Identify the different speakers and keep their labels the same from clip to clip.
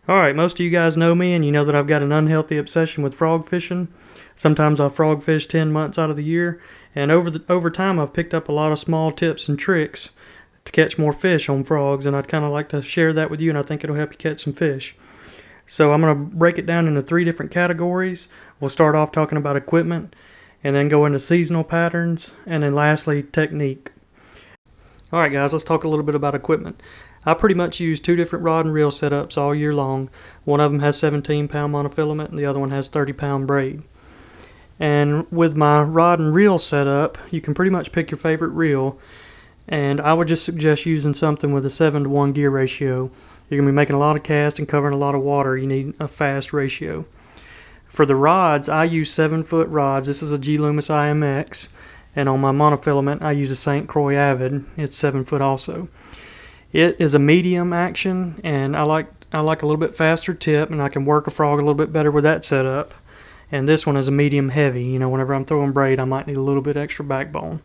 Speaker 1: Alright, most of you guys know me and you know that I've got an unhealthy obsession with frog fishing. Sometimes I frog fish 10 months out of the year, and over time I've picked up a lot of small tips and tricks to catch more fish on frogs, and I'd kind of like to share that with you, and I think it'll help you catch some fish. So I'm going to break it down into 3 different categories. We'll start off talking about equipment, and then go into seasonal patterns, and then lastly technique. Alright guys, let's talk a little bit about equipment. I pretty much use 2 different rod and reel setups all year long. One of them has 17-pound monofilament and the other one has 30-pound braid. And with my rod and reel setup, you can pretty much pick your favorite reel, and I would just suggest using something with a 7-to-1 gear ratio. You're going to be making a lot of casts and covering a lot of water. You need a fast ratio. For the rods, I use 7-foot rods. This is a G Loomis IMX, and on my monofilament I use a St. Croix Avid. It's 7-foot also. It is a medium action, and I like a little bit faster tip, and I can work a frog a little bit better with that setup. And this one is a medium heavy. You know, whenever I'm throwing braid, I might need a little bit extra backbone.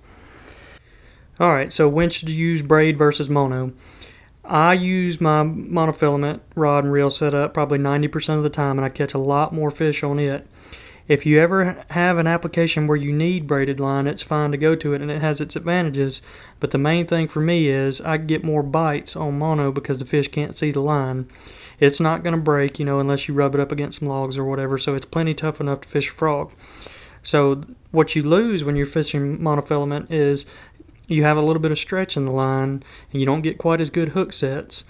Speaker 1: Alright, so when should you use braid versus mono? I use my monofilament rod and reel setup probably 90% of the time, and I catch a lot more fish on it. If you ever have an application where you need braided line, it's fine to go to it, and it has its advantages, but the main thing for me is I get more bites on mono because the fish can't see the line. It's not going to break, you know, unless you rub it up against some logs or whatever, so it's plenty tough enough to fish a frog. So what you lose when you're fishing monofilament is you have a little bit of stretch in the line, and you don't get quite as good hook sets.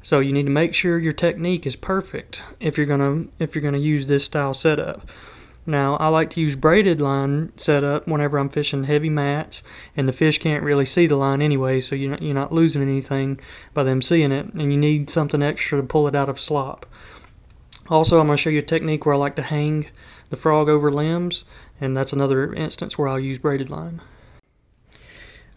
Speaker 1: So you need to make sure your technique is perfect if you're gonna use this style setup. Now, I like to use braided line setup whenever I'm fishing heavy mats, and the fish can't really see the line anyway, so you're not losing anything by them seeing it, and you need something extra to pull it out of slop. Also, I'm going to show you a technique where I like to hang the frog over limbs, and that's another instance where I'll use braided line.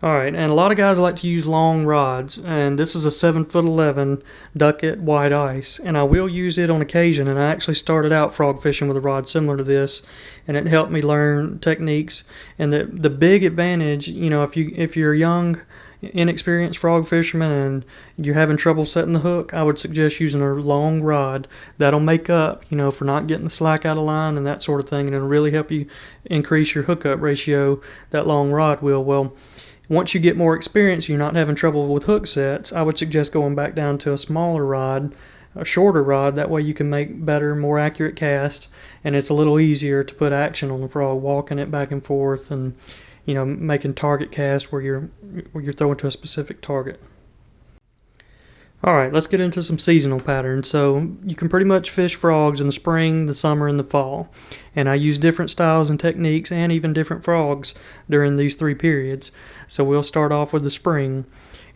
Speaker 1: Alright, and a lot of guys like to use long rods, and this is a 7'11" Ducket white ice, and I will use it on occasion, and I actually started out frog fishing with a rod similar to this, and it helped me learn techniques. And the big advantage, you know, if you're a young, inexperienced frog fisherman and you're having trouble setting the hook, I would suggest using a long rod. That'll make up, you know, for not getting the slack out of line and that sort of thing, and it'll really help you increase your hookup ratio, that long rod will. Well, once you get more experience, you're not having trouble with hook sets, I would suggest going back down to a smaller rod, a shorter rod. That way you can make better, more accurate casts, and it's a little easier to put action on the frog, walking it back and forth, and, you know, making target casts where you're throwing to a specific target. Alright, let's get into some seasonal patterns. So you can pretty much fish frogs in the spring, the summer, and the fall. And I use different styles and techniques and even different frogs during these 3 periods. So we'll start off with the spring.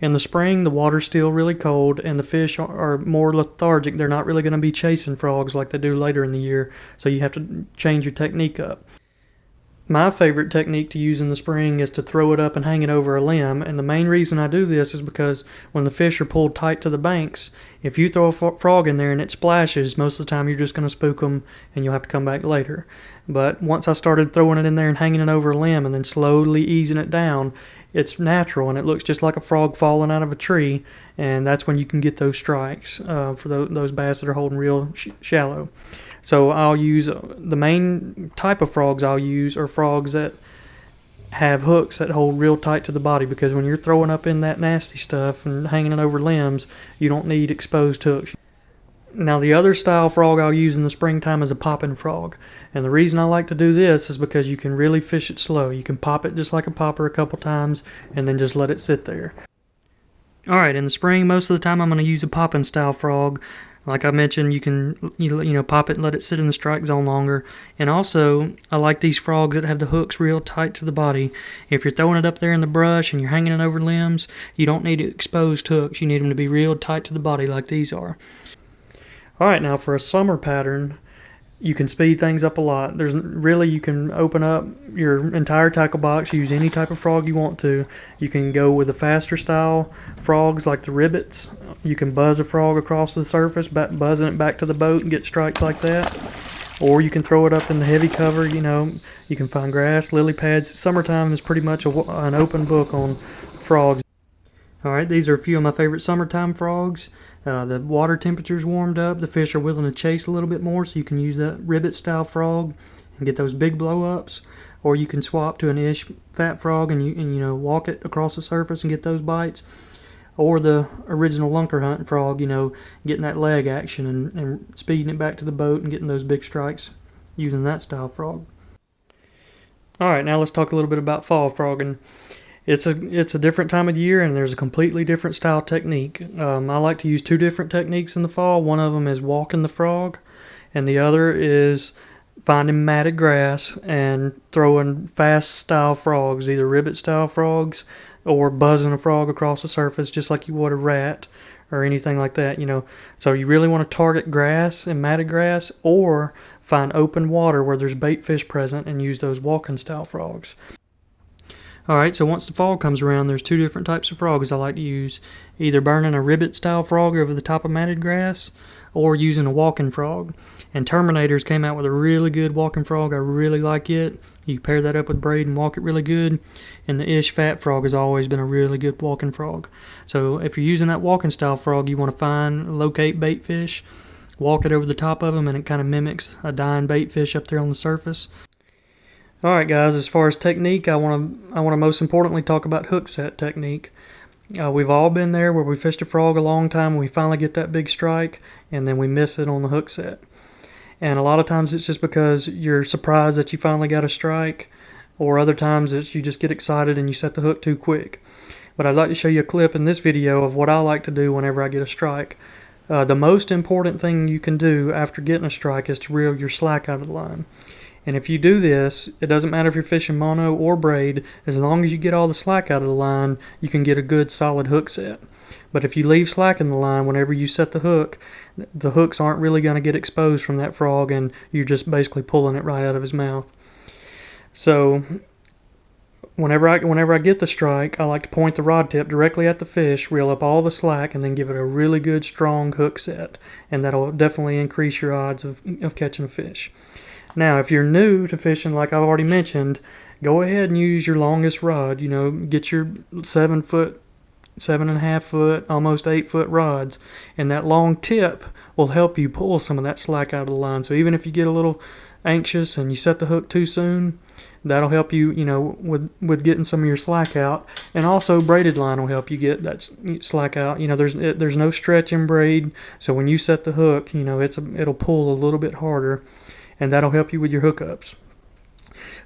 Speaker 1: In the spring, the water's still really cold and the fish are more lethargic. They're not really going to be chasing frogs like they do later in the year. So you have to change your technique up. My favorite technique to use in the spring is to throw it up and hang it over a limb, and the main reason I do this is because when the fish are pulled tight to the banks, if you throw a frog in there and it splashes, most of the time you're just going to spook them and you'll have to come back later. But once I started throwing it in there and hanging it over a limb and then slowly easing it down, it's natural and it looks just like a frog falling out of a tree, and that's when you can get those strikes for those bass that are holding real shallow. So I'll use, the main type of frogs I'll use are frogs that have hooks that hold real tight to the body, because when you're throwing up in that nasty stuff and hanging it over limbs, you don't need exposed hooks. Now the other style frog I'll use in the springtime is a popping frog. And the reason I like to do this is because you can really fish it slow. You can pop it just like a popper a couple times and then just let it sit there. Alright, in the spring, most of the time I'm going to use a popping style frog. Like I mentioned, you can pop it and let it sit in the strike zone longer. And also, I like these frogs that have the hooks real tight to the body. If you're throwing it up there in the brush and you're hanging it over limbs, you don't need exposed hooks. You need them to be real tight to the body like these are. Alright, now for a summer pattern, you can speed things up a lot. You can open up your entire tackle box, use any type of frog you want to. You can go with the faster style frogs like the ribbits. You can buzz a frog across the surface, buzzing it back to the boat and get strikes like that. Or you can throw it up in the heavy cover. You know, you can find grass, lily pads. Summertime is pretty much an open book on frogs. Alright, these are a few of my favorite summertime frogs. The water temperature's warmed up, the fish are willing to chase a little bit more, so you can use that ribbit style frog and get those big blow-ups. Or you can swap to an ish fat frog and you know, walk it across the surface and get those bites. Or the original lunker hunt frog, you know, getting that leg action and speeding it back to the boat and getting those big strikes using that style frog. Alright, now let's talk a little bit about fall frogging. It's a different time of year and there's a completely different style technique. I like to use two different techniques in the fall. One of them is walking the frog and the other is finding matted grass and throwing fast style frogs, either ribbit style frogs or buzzing a frog across the surface just like you would a rat or anything like that, you know. So you really want to target grass and matted grass or find open water where there's bait fish present and use those walking style frogs. Alright, so once the fall comes around, there's two different types of frogs I like to use. Either burning a ribbit style frog over the top of matted grass or using a walking frog. And Terminators came out with a really good walking frog. I really like it. You pair that up with braid and walk it really good. And the ish fat frog has always been a really good walking frog. So if you're using that walking style frog, you want to find, locate bait fish, walk it over the top of them, and it kind of mimics a dying bait fish up there on the surface. Alright guys, as far as technique, I want to most importantly talk about hook set technique. We've all been there where we fished a frog a long time and we finally get that big strike and then we miss it on the hook set. And a lot of times it's just because you're surprised that you finally got a strike, or other times it's you just get excited and you set the hook too quick. But I'd like to show you a clip in this video of what I like to do whenever I get a strike. The most important thing you can do after getting a strike is to reel your slack out of the line. And if you do this, it doesn't matter if you're fishing mono or braid, as long as you get all the slack out of the line, you can get a good solid hook set. But if you leave slack in the line whenever you set the hooks aren't really going to get exposed from that frog and you're just basically pulling it right out of his mouth. So whenever I get the strike, I like to point the rod tip directly at the fish, reel up all the slack, and then give it a really good strong hook set. And that'll definitely increase your odds of catching a fish. Now, if you're new to fishing, like I've already mentioned, go ahead and use your longest rod. You know, get your 7 foot, 7.5 foot, almost 8 foot rods, and that long tip will help you pull some of that slack out of the line. So even if you get a little anxious and you set the hook too soon, that'll help you, you know, with getting some of your slack out. And also braided line will help you get that slack out. You know, there's no stretch in braid, so when you set the hook, you know, it'll pull a little bit harder. And that'll help you with your hookups.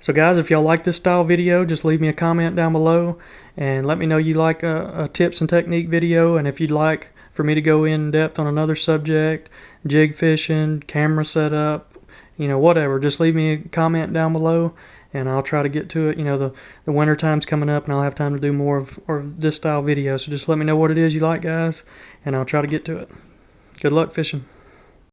Speaker 1: So guys, if y'all like this style video, just leave me a comment down below and let me know you like a tips and technique video, and if you'd like for me to go in depth on another subject, jig fishing, camera setup, you know, whatever, just leave me a comment down below and I'll try to get to it. You know, the winter time's coming up and I'll have time to do more of this style video, so just let me know what it is you like, guys, and I'll try to get to it. Good luck fishing.